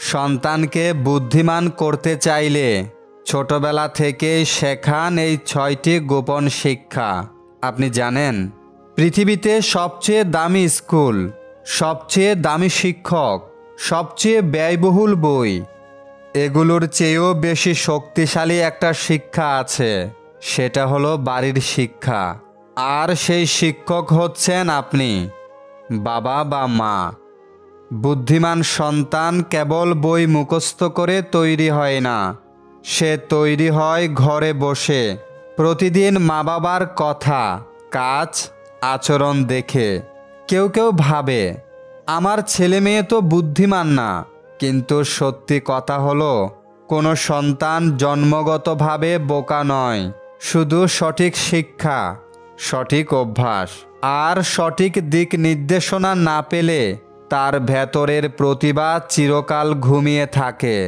সন্তানকে বুদ্ধিমান করতে চাইলে ছোটবেলা থেকেই শেখান এই 6টি গোপন শিক্ষা। আপনি জানেন, পৃথিবীতে সবচেয়ে দামি স্কুল, সবচেয়ে দামি শিক্ষক, সবচেয়ে ব্যয়বহুল বই, এগুলোর চেয়েও বেশি শক্তিশালী একটা শিক্ষা আছে, সেটা হলো বাড়ির শিক্ষা। আর সেই শিক্ষক হচ্ছেন আপনি, বাবা বা মা। বুদ্ধিমান সন্তান কেবল বই মুখস্থ করে তৈরি হয় না, সে তৈরি হয় ঘরে বসে প্রতিদিন মা বাবার কথা, কাজ, আচরণ দেখে। কেউ কেউ ভাবে আমার ছেলে মেয়ে তো বুদ্ধিমান না, কিন্তু সত্যি কথা হলো কোনো সন্তান জন্মগতভাবে বোকা নয়, শুধু সঠিক শিক্ষা, সঠিক অভ্যাস আর সঠিক দিক নির্দেশনা না পেলে তার ভেতরের প্রতিভা চিরকাল ঘুমিয়ে থাকে।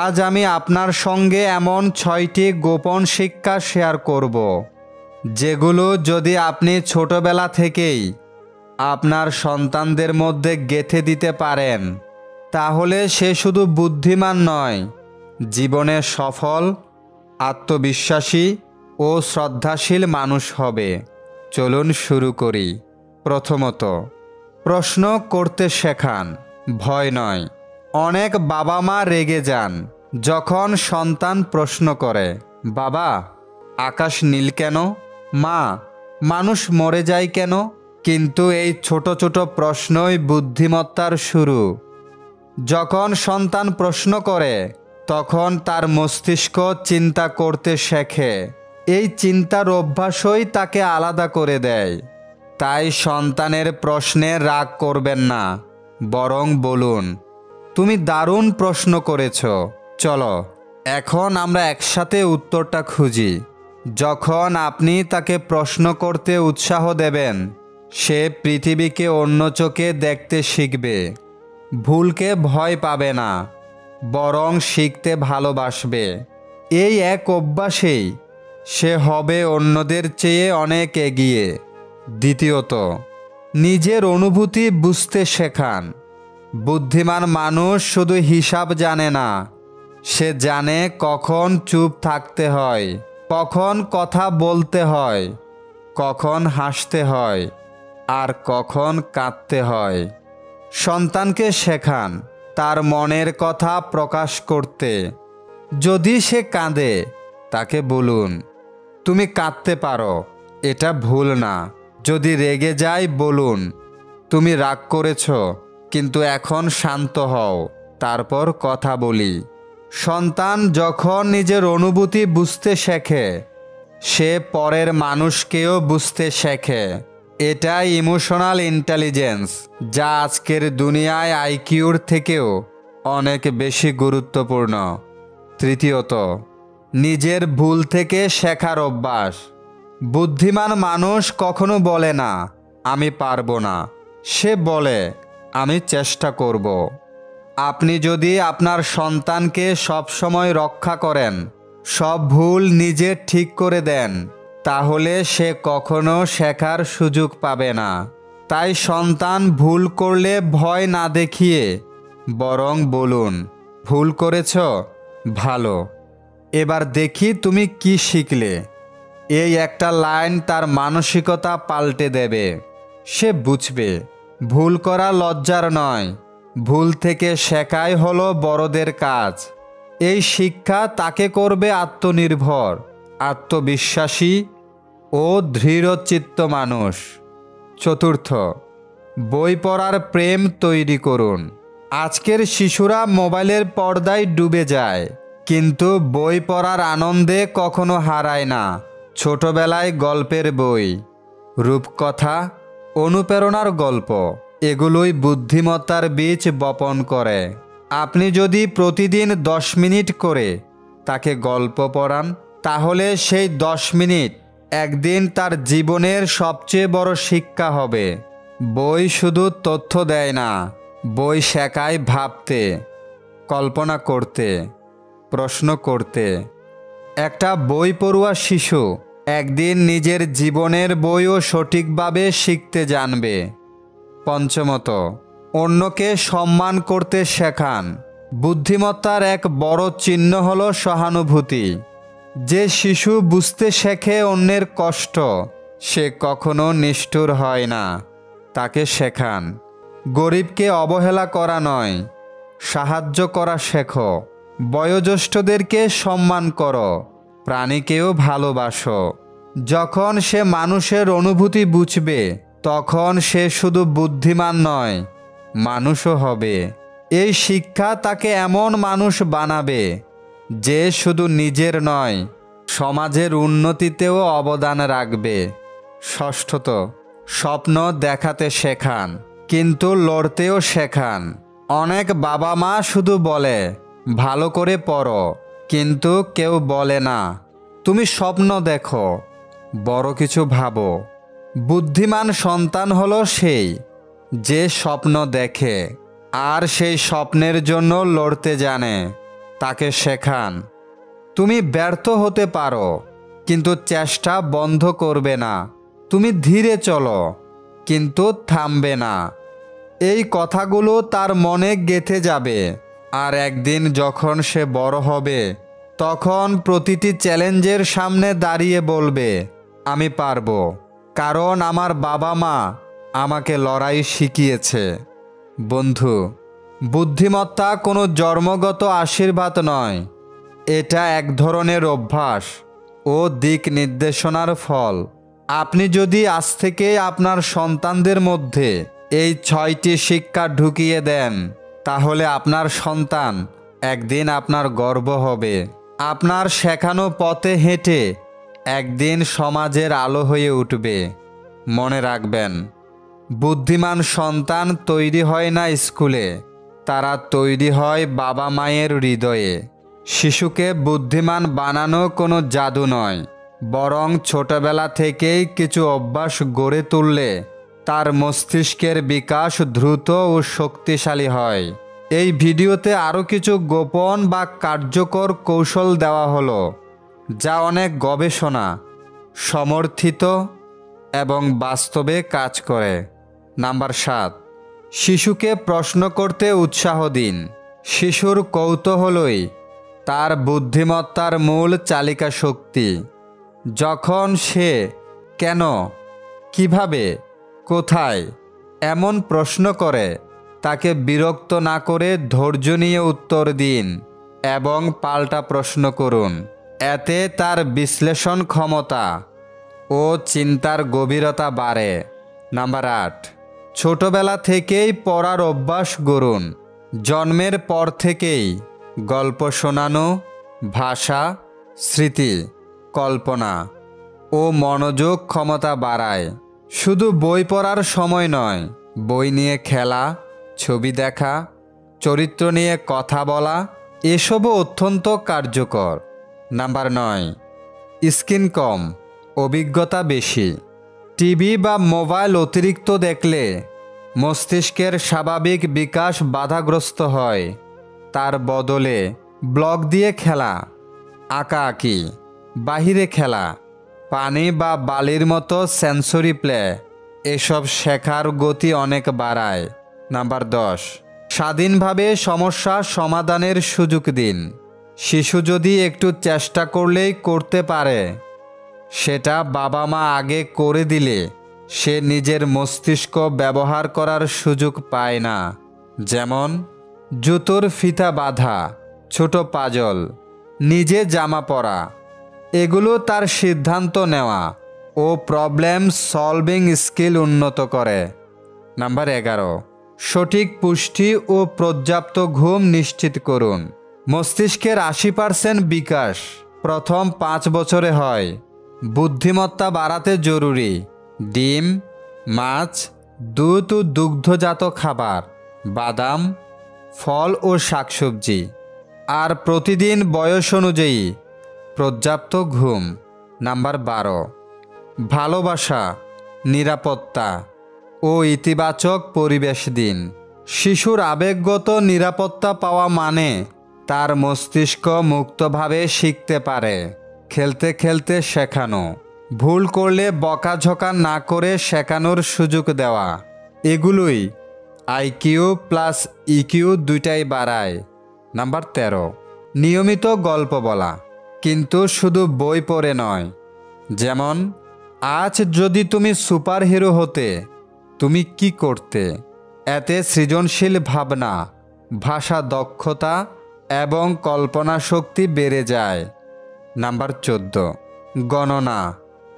আজ আমি আপনার সঙ্গে এমন 6টি গোপন শিক্ষা শেয়ার করব, যেগুলো যদি আপনি ছোটবেলা থেকেই আপনার সন্তানদের মধ্যে গেঁথে দিতে পারেন, তাহলে সে শুধু বুদ্ধিমান নয়, জীবনে সফল, আত্মবিশ্বাসী ও শ্রদ্ধাশীল মানুষ হবে। চলুন শুরু করি। প্রথমত, প্রশ্ন করতে শেখান, ভয় নয়। অনেক বাবা মা রেগে যান যখন সন্তান প্রশ্ন করে, বাবা, আকাশ নীল কেন? মা, মানুষ মরে যায় কেন? কিন্তু এই ছোট ছোট প্রশ্নই বুদ্ধিমত্তার শুরু। যখন সন্তান প্রশ্ন করে, তখন তার মস্তিষ্ক চিন্তা করতে শেখে। এই চিন্তার অভ্যাসই তাকে আলাদা করে দেয়। তাই সন্তানের প্রশ্নে রাগ করবেন না, বরং বলুন, তুমি দারুণ প্রশ্ন করেছ, চলো এখন আমরা একসাথে উত্তরটা খুঁজি। যখন আপনি তাকে প্রশ্ন করতে উৎসাহ দেবেন, সে পৃথিবীকে অন্য চোখে দেখতে শিখবে। ভুলকে ভয় পাবে না, বরং শিখতে ভালোবাসবে। এই এক অভ্যাসেই সে হবে অন্যদের চেয়ে অনেক এগিয়ে। দ্বিতীয়ত, নিজের অনুভূতি বুঝতে শেখান। বুদ্ধিমান মানুষ শুধু হিসাব জানে না, সে জানে কখন চুপ থাকতে হয়, কখন কথা বলতে হয়, কখন হাসতে হয় আর কখন কাঁদতে হয়। সন্তানকে শেখান তার মনের কথা প্রকাশ করতে। যদি সে কাঁদে, তাকে বলুন, তুমি কাঁদতে পারো, এটা ভুল না। যদি রেগে যায়, বলুন, তুমি রাগ করেছ, কিন্তু এখন শান্ত হও, তারপর কথা বলি। সন্তান যখন নিজের অনুভূতি বুঝতে শেখে, সে পরের মানুষকেও বুঝতে শেখে। এটাই ইমোশনাল ইন্টেলিজেন্স, যা আজকের দুনিয়ায় আইকিউর থেকেও অনেক বেশি গুরুত্বপূর্ণ। তৃতীয়ত, নিজের ভুল থেকে শেখার অভ্যাস। বুদ্ধিমান মানুষ কখনো বলে না আমি পারবো না, সে বলে আমি চেষ্টা করব। আপনি যদি আপনার সন্তানকে সবসময় রক্ষা করেন, সব ভুল নিজে ঠিক করে দেন, তাহলে সে কখনো শেখার সুযোগ পাবে না। তাই সন্তান ভুল করলে ভয় না দেখিয়ে বরং বলুন, ভুল করেছ, ভালো, এবার দেখি তুমি কি শিখলে। এই একটা লাইন তার মানসিকতা পাল্টে দেবে। সে বুঝবে ভুল করা লজ্জার নয়, ভুল থেকে শেখাই হলো বড়দের কাজ। এই শিক্ষা তাকে করবে আত্মনির্ভর, আত্মবিশ্বাসী ও দৃঢ়চিত্ত মানুষ। চতুর্থ, বই পড়ার প্রেম তৈরি করুন। আজকের শিশুরা মোবাইলের পর্দায় ডুবে যায়, কিন্তু বই পড়ার আনন্দে কখনো হারায় না। ছোটবেলায় গল্পের বই, রূপকথা, অনুপ্রেরণার গল্প, এগুলোই বুদ্ধিমত্তার বীজ বপন করে। আপনি যদি প্রতিদিন 10 মিনিট করে তাকে গল্প পড়ান, তাহলে সেই 10 মিনিট একদিন তার জীবনের সবচেয়ে বড় শিক্ষা হবে। বই শুধু তথ্য দেয় না, বই শেখায় ভাবতে, কল্পনা করতে, প্রশ্ন করতে। একটা বই পড়ুয়া শিশু একদিন নিজের জীবনের বইও সঠিকভাবে শিখতে জানবে। পঞ্চমত, অন্যকে সম্মান করতে শেখান। বুদ্ধিমত্তার এক বড় চিহ্ন হলো সহানুভূতি। যে শিশু বুঝতে শেখে অন্যের কষ্ট, সে কখনো নিষ্ঠুর হয় না। তাকে শেখান, গরিবকে অবহেলা করা নয়, সাহায্য করা শেখো। বয়োজ্যেষ্ঠদেরকে সম্মান করো, প্রাণীকেও ভালোবাসো। যখন সে মানুষের অনুভূতি বুঝবে, তখন সে শুধু বুদ্ধিমান নয়, মানুষও হবে। এই শিক্ষা তাকে এমন মানুষ বানাবে যে শুধু নিজের নয়, সমাজের উন্নতিতেও অবদান রাখবে। ষষ্ঠত, স্বপ্ন দেখাতে শেখান, কিন্তু লড়তেও শেখান। অনেক বাবা মা শুধু বলে ভালো করে পড়ো, কিন্তু কেউ বলে না তুমি স্বপ্ন দেখো, বড় কিছু ভাবো। বুদ্ধিমান সন্তান হলো সেই যে স্বপ্ন দেখে আর সেই স্বপ্নের জন্য লড়তে জানে। তাকে শেখান তুমি ব্যর্থ হতে পারো, কিন্তু চেষ্টা বন্ধ করবে না। তুমি ধীরে চলো, কিন্তু থামবে না। এই কথাগুলো তার মনে গেঁথে যাবে, আর একদিন যখন সে বড় হবে, তখন প্রতিটি চ্যালেঞ্জের সামনে দাঁড়িয়ে বলবে আমি পারবো, কারণ আমার বাবা মা আমাকে লড়াই শিখিয়েছে। বন্ধু, বুদ্ধিমত্তা কোনো জন্মগত আশীর্বাদ নয়, এটা এক ধরনের অভ্যাস ও দিক নির্দেশনার ফল। আপনি যদি আজ থেকে আপনার সন্তানদের মধ্যে এই 6টি শিক্ষা ঢুকিয়ে দেন, তাহলে আপনার সন্তান একদিন আপনার গর্ব হবে। আপনার শেখানো পথে হেঁটে একদিন সমাজের আলো হয়ে উঠবে। মনে রাখবেন, বুদ্ধিমান সন্তান তৈরি হয় না স্কুলে, তারা তৈরি হয় বাবা মায়ের হৃদয়ে। শিশুকে বুদ্ধিমান বানানো কোনো জাদু নয়, বরং ছোটবেলা থেকেই কিছু অভ্যাস গড়ে তুললে তার মস্তিষ্কের বিকাশ দ্রুত ও শক্তিশালী হয়। এই ভিডিওতে আরও কিছু গোপন বা কার্যকর কৌশল দেওয়া হলো, যা অনেক গবেষণা সমর্থিত এবং বাস্তবে কাজ করে। নাম্বার 7, শিশুকে প্রশ্ন করতে উৎসাহ দিন। শিশুর কৌতূহলই তার বুদ্ধিমত্তার মূল চালিকা শক্তি। যখন সে কেন, কিভাবে, কোথায় এমন প্রশ্ন করে, তাকে বিরক্ত না করে ধৈর্য নিয়ে উত্তর দিন এবং পাল্টা প্রশ্ন করুন। এতে তার বিশ্লেষণ ক্ষমতা ও চিন্তার গভীরতা বাড়ে। নাম্বার 8, ছোটবেলা থেকেই পড়ার অভ্যাস গড়ুন। জন্মের পর থেকেই গল্প শোনানো ভাষা, স্মৃতি, কল্পনা ও মনোযোগ ক্ষমতা বাড়ায়। শুধু বই পড়ার সময় নয়, বই নিয়ে খেলা, ছবি দেখা, চরিত্র নিয়ে কথা বলা, এসবও অত্যন্ত কার্যকর। নাম্বার 9, স্ক্রিন কম, অভিজ্ঞতা বেশি। টিভি বা মোবাইল অতিরিক্ত দেখলে মস্তিষ্কের স্বাভাবিক বিকাশ বাধাগ্রস্ত হয়। তার বদলে ব্লক দিয়ে খেলা, আঁকাআঁকি, বাহিরে খেলা, পানি বা বালির মতো সেন্সরি প্লে, এসব শেখার গতি অনেক বাড়ায়। নাম্বার 10, স্বাধীনভাবে সমস্যা সমাধানের সুযোগ দিন। শিশু যদি একটু চেষ্টা করলেই করতে পারে, সেটা বাবা মা আগে করে দিলে সে নিজের মস্তিষ্ক ব্যবহার করার সুযোগ পায় না। যেমন জুতোর ফিতা বাঁধা, ছোট পাজল, নিজে জামা পরা, এগুলো তার সিদ্ধান্ত নেওয়া ও প্রবলেম সলভিং স্কিল উন্নত করে। নাম্বার 11, সঠিক পুষ্টি ও পর্যাপ্ত ঘুম নিশ্চিত করুন। মস্তিষ্কের 80% বিকাশ প্রথম 5 বছরে হয়। বুদ্ধিমত্তা বাড়াতে জরুরি ডিম, মাছ, দুধ ও দুগ্ধজাত খাবার, বাদাম, ফল ও শাকসবজি, আর প্রতিদিন বয়স অনুযায়ী পর্যাপ্ত ঘুম। নাম্বার 12, ভালোবাসা, নিরাপত্তা ও ইতিবাচক পরিবেশ দিন। শিশুর আবেগগত নিরাপত্তা পাওয়া মানে তার মস্তিষ্ক মুক্তভাবে শিখতে পারে। খেলতে খেলতে শেখানো, ভুল করলে বকাঝকা না করে শেখানোর সুযোগ দেওয়া, এগুলোই IQ প্লাস EQ দুইটাই বাড়ায়। নাম্বার 13, নিয়মিত গল্প বলা, কিন্তু শুধু বই পড়ে নয়। যেমন, আজ যদি তুমি সুপার হিরো হতে তুমি কি করতে? এতে সৃজনশীল ভাবনা, ভাষা দক্ষতা এবং কল্পনা শক্তি বেড়ে যায়। নাম্বার 14, গণনা,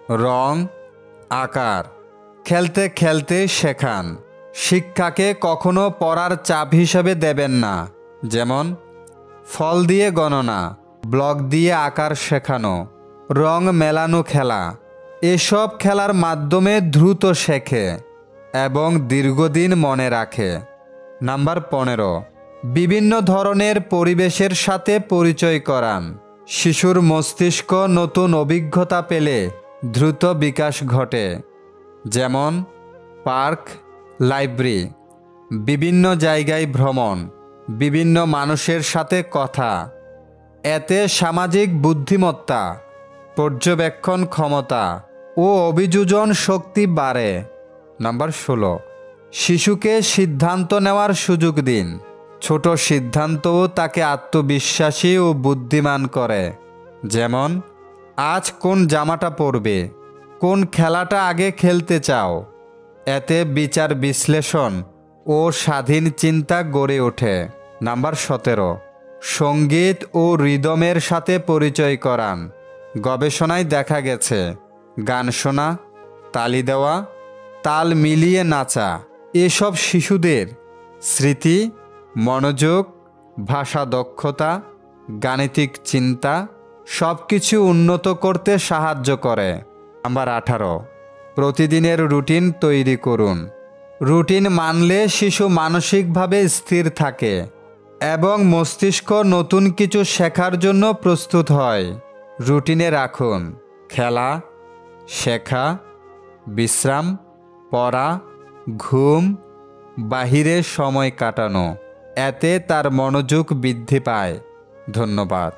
রং, আকার খেলতে খেলতে শেখান। শিক্ষাকে কখনো পড়ার চাপ হিসেবে দেবেন না। যেমন, ফল দিয়ে গণনা, ব্লক দিয়ে আকার শেখানো, রং মেলানো খেলা। এসব খেলার মাধ্যমে দ্রুত শেখে এবং দীর্ঘদিন মনে রাখে। নাম্বার 15, বিভিন্ন ধরনের পরিবেশের সাথে পরিচয় করান। শিশুর মস্তিষ্ক নতুন অভিজ্ঞতা পেলে দ্রুত বিকাশ ঘটে। যেমন, পার্ক, লাইব্রেরি, বিভিন্ন জায়গায় ভ্রমণ, বিভিন্ন মানুষের সাথে কথা। এতে সামাজিক বুদ্ধিমত্তা, পর্যবেক্ষণ ক্ষমতা ও অভিযোজন শক্তি বাড়ে। নাম্বার 16, শিশুকে সিদ্ধান্ত নেওয়ার সুযোগ দিন। ছোট সিদ্ধান্তও তাকে আত্মবিশ্বাসী ও বুদ্ধিমান করে। যেমন, আজ কোন জামাটা পরবে, কোন খেলাটা আগে খেলতে চাও। এতে বিচার বিশ্লেষণ ও স্বাধীন চিন্তা গড়ে ওঠে। নাম্বার 17, সঙ্গীত ও রিদমের সাথে পরিচয় করান। গবেষণায় দেখা গেছে গান শোনা, তালি দেওয়া, তাল মিলিয়ে নাচা এসব শিশুদের স্মৃতি, মনোযোগ, ভাষা দক্ষতা, গাণিতিক চিন্তা সব কিছু উন্নত করতে সাহায্য করে। নাম্বার 18, প্রতিদিনের রুটিন তৈরি করুন। রুটিন মানলে শিশু মানসিকভাবে স্থির থাকে এবং মস্তিষ্ক নতুন কিছু শেখার জন্য প্রস্তুত হয়। রুটিনে রাখুন খেলা, শেখা, বিশ্রাম, পড়া, ঘুম, বাহিরে সময় কাটানো। এতে তার মনোযোগ বৃদ্ধি পায়। ধন্যবাদ।